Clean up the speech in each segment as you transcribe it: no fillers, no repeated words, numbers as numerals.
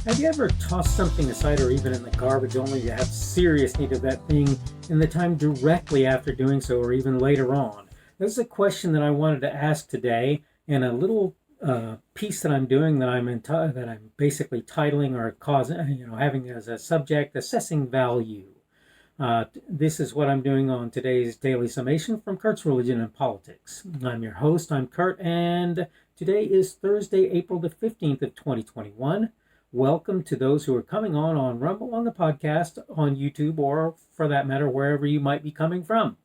Have you ever tossed something aside or even in the garbage only to have serious need of that thing in the time directly after doing so or even later on? This is a question that I wanted to ask today in a little piece that I'm doing that I'm basically titling or having as a subject assessing value. This is what I'm doing on today's Daily Summation from Kurt's Religion and Politics. I'm your host, I'm Kurt, and today is Thursday, April the 15th of 2021. Welcome to those who are coming on Rumble, on the podcast, on YouTube, or for that matter, wherever you might be coming from.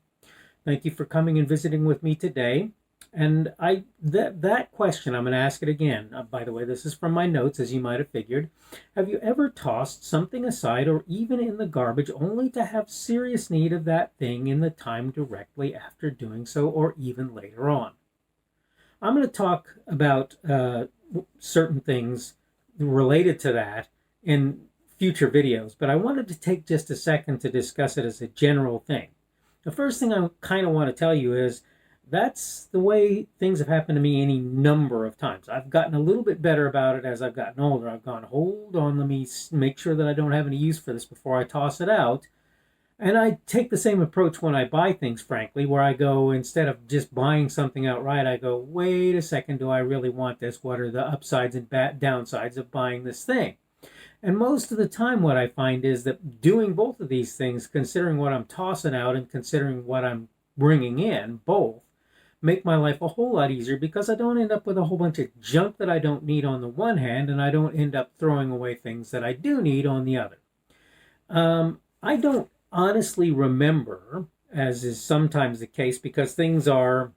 Thank you for coming and visiting with me today. And that question, I'm going to ask it again. By the way, this is from my notes, as you might have figured. Have you ever tossed something aside or even in the garbage only to have serious need of that thing in the time directly after doing so or even later on? I'm going to talk about certain things related to that in future videos, but I wanted to take just a second to discuss it as a general thing. The first thing I kind of want to tell you is that's the way things have happened to me any number of times. I've gotten a little bit better about it as I've gotten older. I've gone, hold on, let me make sure that I don't have any use for this before I toss it out. And I take the same approach when I buy things, frankly, where I go, instead of just buying something outright, I go, wait a second, do I really want this? What are the upsides and downsides of buying this thing? And most of the time what I find is that doing both of these things, considering what I'm tossing out and considering what I'm bringing in, both, make my life a whole lot easier because I don't end up with a whole bunch of junk that I don't need on the one hand, and I don't end up throwing away things that I do need on the other. I don't honestly remember, as is sometimes the case, because things are,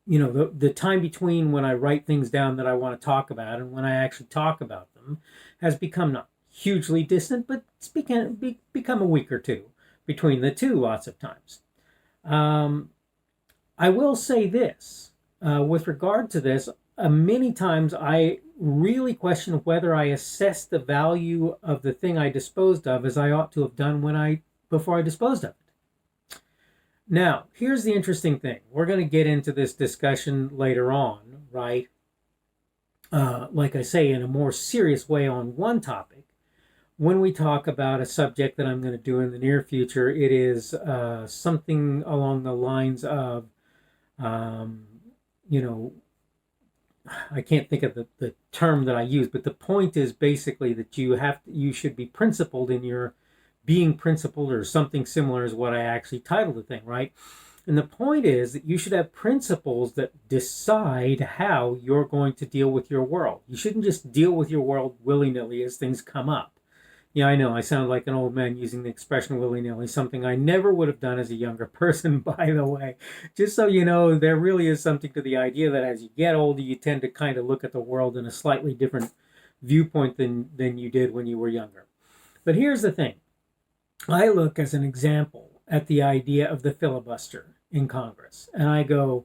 the time between when I write things down that I want to talk about and when I actually talk about them has become not hugely distant, but it's become a week or two between the two lots of times. I will say this, with regard to this, many times I really question whether I assessed the value of the thing I disposed of as I ought to have done before I disposed of it. Now, here's the interesting thing. We're going to get into this discussion later on, right? Like I say, in a more serious way on one topic. When we talk about a subject that I'm going to do in the near future, it is something along the lines of I can't think of the term that I use, but the point is basically that you should be principled in your being principled, or something similar is what I actually titled the thing, right? And the point is that you should have principles that decide how you're going to deal with your world. You shouldn't just deal with your world willy-nilly as things come up. Yeah, I know, I sound like an old man using the expression willy-nilly, something I never would have done as a younger person, by the way. Just so you know, there really is something to the idea that as you get older, you tend to kind of look at the world in a slightly different viewpoint than you did when you were younger. But here's the thing. I look as an example at the idea of the filibuster in Congress, and I go,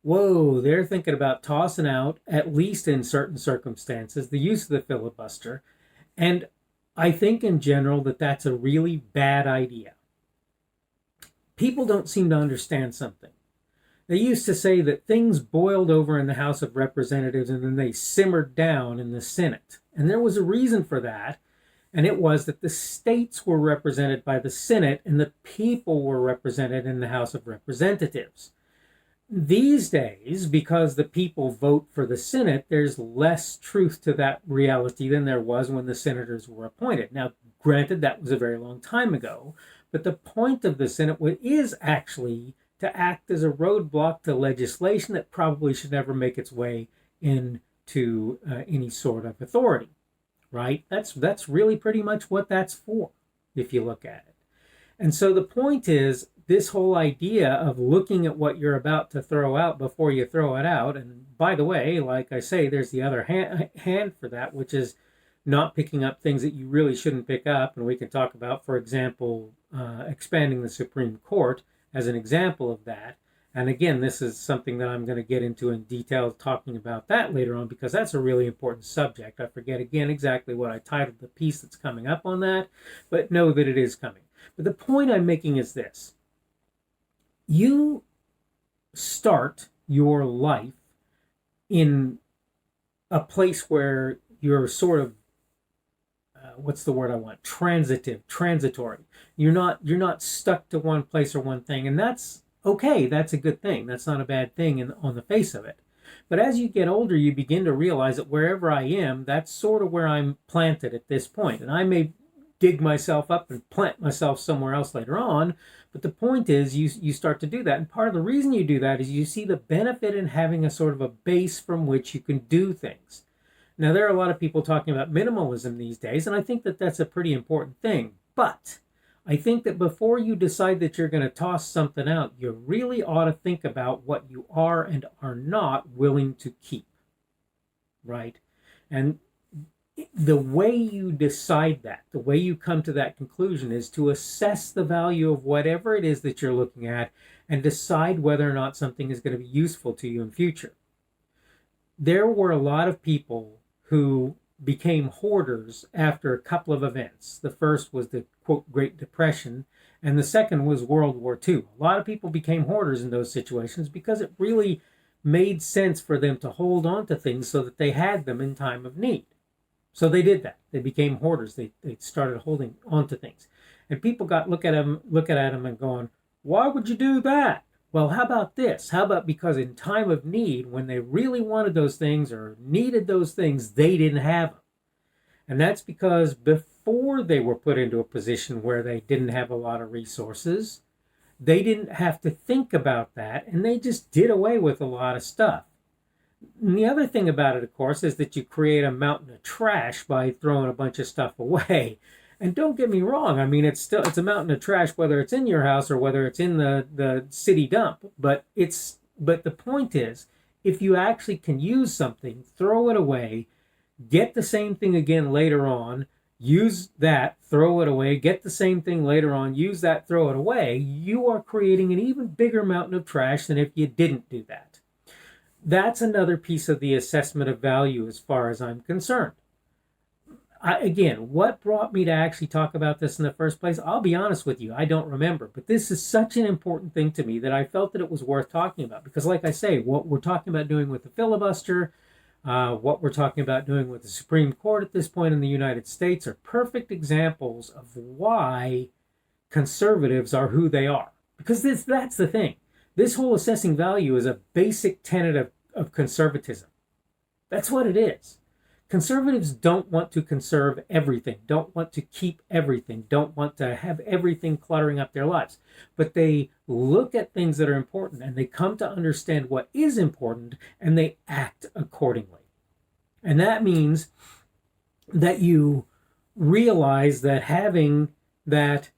whoa, they're thinking about tossing out, at least in certain circumstances, the use of the filibuster. And I think in general that that's a really bad idea. People don't seem to understand something. They used to say that things boiled over in the House of Representatives and then they simmered down in the Senate. And there was a reason for that. And it was that the states were represented by the Senate and the people were represented in the House of Representatives. These days, because the people vote for the Senate, there's less truth to that reality than there was when the senators were appointed. Now, granted, that was a very long time ago, but the point of the Senate is actually to act as a roadblock to legislation that probably should never make its way into any sort of authority, right? That's really pretty much what that's for, if you look at it. And so the point is, this whole idea of looking at what you're about to throw out before you throw it out. And by the way, like I say, there's the other hand for that, which is not picking up things that you really shouldn't pick up. And we can talk about, for example, expanding the Supreme Court as an example of that. And again, this is something that I'm going to get into in detail, talking about that later on, because that's a really important subject. I forget again exactly what I titled the piece that's coming up on that, but know that it is coming. But the point I'm making is this. You start your life in a place where you're sort of what's the word I want? Transitory. You're not stuck to one place or one thing, and that's okay. That's a good thing. That's not a bad thing on the face of it. But as you get older, you begin to realize that wherever I am, that's sort of where I'm planted at this point. And I may dig myself up and plant myself somewhere else later on. But the point is, you start to do that. And part of the reason you do that is you see the benefit in having a sort of a base from which you can do things. Now, there are a lot of people talking about minimalism these days, and I think that that's a pretty important thing. But I think that before you decide that you're going to toss something out, you really ought to think about what you are and are not willing to keep, right? And the way you decide that, the way you come to that conclusion is to assess the value of whatever it is that you're looking at and decide whether or not something is going to be useful to you in future. There were a lot of people who became hoarders after a couple of events. The first was the, quote, Great Depression, and the second was World War II. A lot of people became hoarders in those situations because it really made sense for them to hold on to things so that they had them in time of need. So they did that. They became hoarders. They started holding on to things. And people got looking at them and going, why would you do that? Well, how about this? How about because in time of need, when they really wanted those things or needed those things, they didn't have them. And that's because before they were put into a position where they didn't have a lot of resources, they didn't have to think about that, and they just did away with a lot of stuff. And the other thing about it, of course, is that you create a mountain of trash by throwing a bunch of stuff away. And don't get me wrong, I mean, it's a mountain of trash, whether it's in your house or whether it's in the city dump. But the point is, if you actually can use something, throw it away, get the same thing again later on, use that, throw it away, get the same thing later on, use that, throw it away, you are creating an even bigger mountain of trash than if you didn't do that. That's another piece of the assessment of value as far as I'm concerned. Again, what brought me to actually talk about this in the first place? I'll be honest with you, I don't remember. But this is such an important thing to me that I felt that it was worth talking about. Because like I say, what we're talking about doing with the filibuster, what we're talking about doing with the Supreme Court at this point in the United States are perfect examples of why conservatives are who they are. Because that's the thing. This whole assessing value is a basic tenet of conservatism. That's what it is. Conservatives don't want to conserve everything, don't want to keep everything, don't want to have everything cluttering up their lives. But they look at things that are important and they come to understand what is important and they act accordingly. And that means that you realize that having that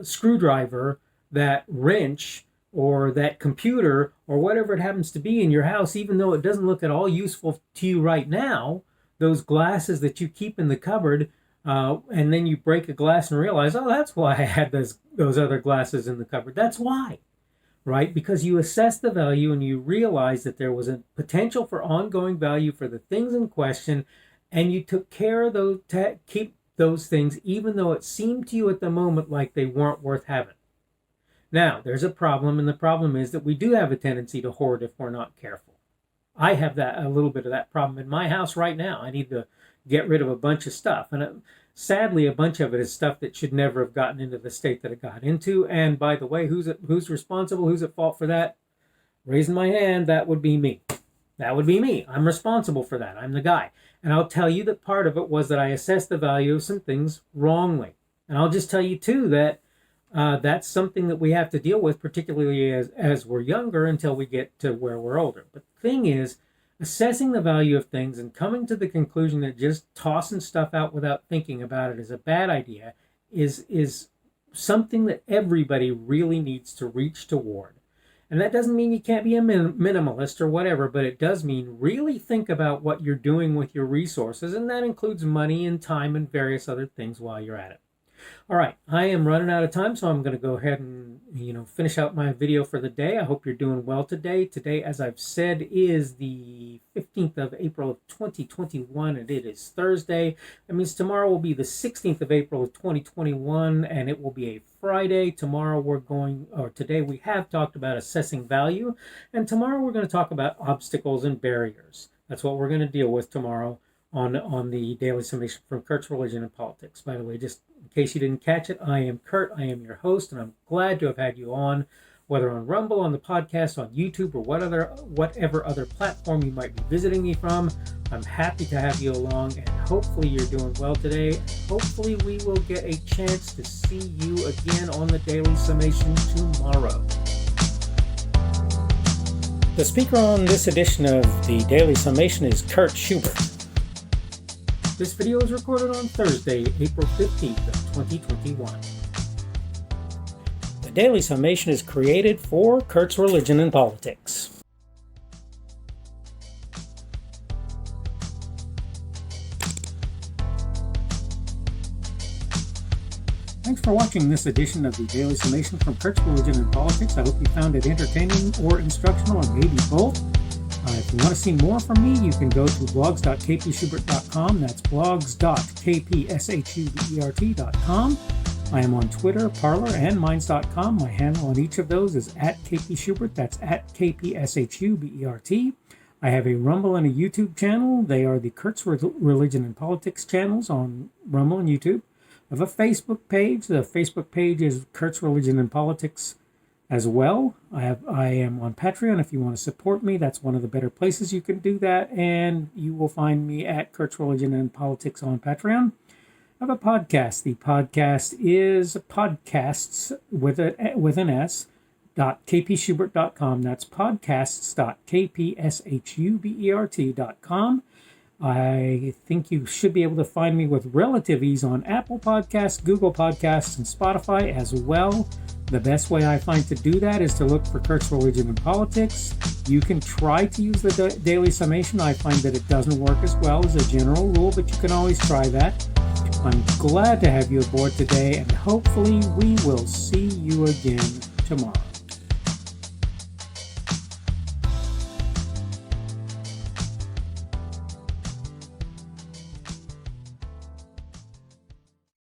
screwdriver, that wrench, or that computer, or whatever it happens to be in your house, even though it doesn't look at all useful to you right now, those glasses that you keep in the cupboard, and then you break a glass and realize, oh, that's why I had those other glasses in the cupboard. That's why, right? Because you assess the value and you realize that there was a potential for ongoing value for the things in question, and you took care of those, to keep those things, even though it seemed to you at the moment like they weren't worth having. Now, there's a problem, and the problem is that we do have a tendency to hoard if we're not careful. I have a little bit of that problem in my house right now. I need to get rid of a bunch of stuff, and sadly, a bunch of it is stuff that should never have gotten into the state that it got into. And by the way, who's responsible? Who's at fault for that? Raising my hand, that would be me. That would be me. I'm responsible for that. I'm the guy. And I'll tell you that part of it was that I assessed the value of some things wrongly. And I'll just tell you, too, that that's something that we have to deal with, particularly as we're younger until we get to where we're older. But the thing is, assessing the value of things and coming to the conclusion that just tossing stuff out without thinking about it is a bad idea is something that everybody really needs to reach toward. And that doesn't mean you can't be a minimalist or whatever, but it does mean really think about what you're doing with your resources, and that includes money and time and various other things while you're at it. All right, I am running out of time, so I'm going to go ahead and finish out my video for the day. I hope you're doing well today. Today, as I've said, is the 15th of April of 2021, and it is Thursday. That means tomorrow will be the 16th of April of 2021, and it will be a Friday. Today we have talked about assessing value, and tomorrow we're going to talk about obstacles and barriers. That's what we're going to deal with tomorrow on the Daily Summation from Kurt's Religion and Politics. By the way, just in case you didn't catch it, I am Kurt. I am your host, and I'm glad to have had you on, whether on Rumble, on the podcast, on YouTube, or whatever other platform you might be visiting me from. I'm happy to have you along, and hopefully you're doing well today. Hopefully we will get a chance to see you again on the Daily Summation tomorrow. The speaker on this edition of the Daily Summation is Kurt Schubert. This video is recorded on Thursday, April 15th of 2021. The Daily Summation is created for Kurt's Religion and Politics. Thanks for watching this edition of the Daily Summation from Kurt's Religion and Politics. I hope you found it entertaining or instructional, or maybe both. If you want to see more from me, you can go to blogs.kpschubert.com. That's blogs.kpschubert.com. I am on Twitter, Parler, and Minds.com. My handle on each of those is @kpschubert. That's @kpschubert. I have a Rumble and a YouTube channel. They are the Kurt's Religion and Politics channels on Rumble and YouTube. I have a Facebook page. The Facebook page is Kurt's Religion and Politics as well. I am on Patreon. If you want to support me, that's one of the better places you can do that. And you will find me at Kurt's Religion and Politics on Patreon. I have a podcast. The podcast is podcasts with an S, .kpschubert.com. That's podcasts.kpschubert.com. I think you should be able to find me with relative ease on Apple Podcasts, Google Podcasts, and Spotify as well. The best way I find to do that is to look for Kurt's Religion and Politics. You can try to use the Daily Summation. I find that it doesn't work as well as a general rule, but you can always try that. I'm glad to have you aboard today, and hopefully we will see you again tomorrow.